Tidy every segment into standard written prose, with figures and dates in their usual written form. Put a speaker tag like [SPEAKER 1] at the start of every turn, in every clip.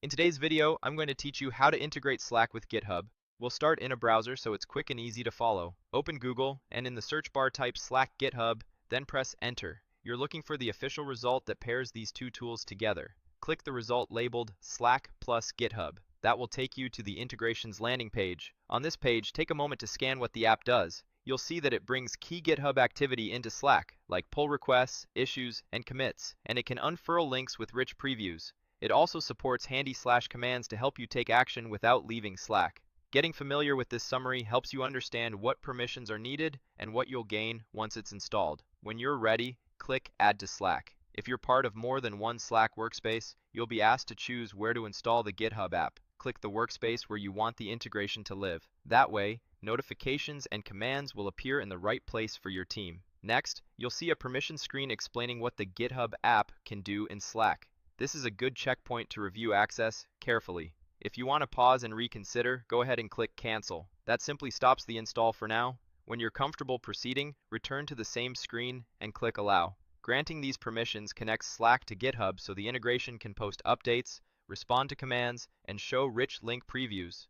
[SPEAKER 1] In today's video, I'm going to teach you how to integrate Slack with GitHub. We'll start in a browser so it's quick and easy to follow. Open Google, and in the search bar type Slack GitHub, then press Enter. You're looking for the official result that pairs these two tools together. Click the result labeled Slack plus GitHub. That will take you to the integrations landing page. On this page, take a moment to scan what the app does. You'll see that it brings key GitHub activity into Slack, like pull requests, issues, and commits, and it can unfurl links with rich previews. It also supports handy /commands to help you take action without leaving Slack. Getting familiar with this summary helps you understand what permissions are needed and what you'll gain once it's installed. When you're ready, click Add to Slack. If you're part of more than one Slack workspace, you'll be asked to choose where to install the GitHub app. Click the workspace where you want the integration to live. That way, notifications and commands will appear in the right place for your team. Next, you'll see a permission screen explaining what the GitHub app can do in Slack. This is a good checkpoint to review access carefully. If you want to pause and reconsider, go ahead and click Cancel. That simply stops the install for now. When you're comfortable proceeding, return to the same screen and click Allow. Granting these permissions connects Slack to GitHub so the integration can post updates, respond to commands, and show rich link previews.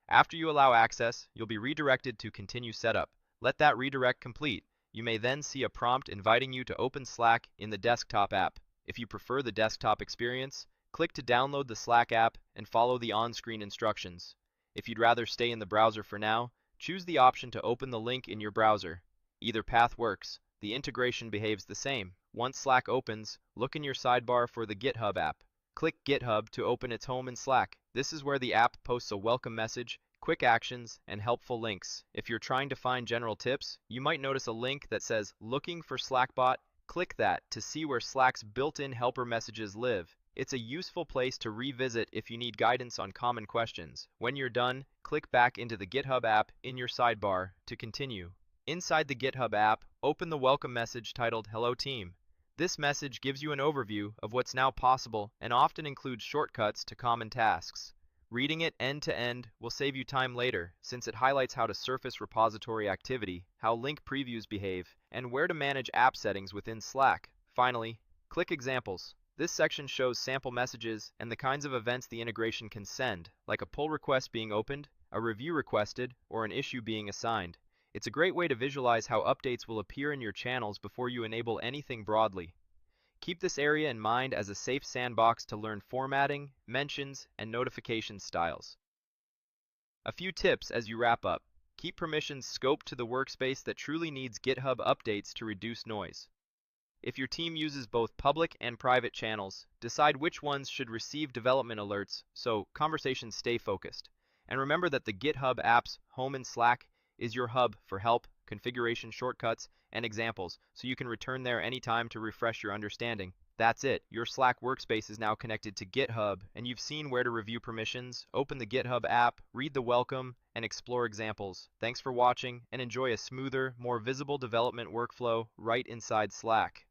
[SPEAKER 1] After you allow access, you'll be redirected to Continue Setup. Let that redirect complete. You may then see a prompt inviting you to open Slack in the desktop app. If you prefer the desktop experience, click to download the Slack app and follow the on-screen instructions. If you'd rather stay in the browser for now, choose the option to open the link in your browser. Either path works. The integration behaves the same. Once Slack opens, look in your sidebar for the GitHub app. Click GitHub to open its home in Slack. This is where the app posts a welcome message, quick actions, and helpful links. If you're trying to find general tips, you might notice a link that says Looking for Slackbot. Click that to see where Slack's built-in helper messages live. It's a useful place to revisit if you need guidance on common questions. When you're done, click back into the GitHub app in your sidebar to continue. Inside the GitHub app, open the welcome message titled Hello Team. This message gives you an overview of what's now possible and often includes shortcuts to common tasks. Reading it end to end will save you time later, since it highlights how to surface repository activity, how link previews behave, and where to manage app settings within Slack. Finally, click Examples. This section shows sample messages and the kinds of events the integration can send, like a pull request being opened, a review requested, or an issue being assigned. It's a great way to visualize how updates will appear in your channels before you enable anything broadly. Keep this area in mind as a safe sandbox to learn formatting, mentions, and notification styles. A few tips as you wrap up. Keep permissions scoped to the workspace that truly needs GitHub updates to reduce noise. If your team uses both public and private channels, decide which ones should receive development alerts so conversations stay focused. And remember that the GitHub app's home in Slack is your hub for help, configuration shortcuts, and examples, so you can return there anytime to refresh your understanding. That's it. Your Slack workspace is now connected to GitHub, and you've seen where to review permissions, open the GitHub app, read the welcome, and explore examples. Thanks for watching, and enjoy a smoother, more visible development workflow right inside Slack.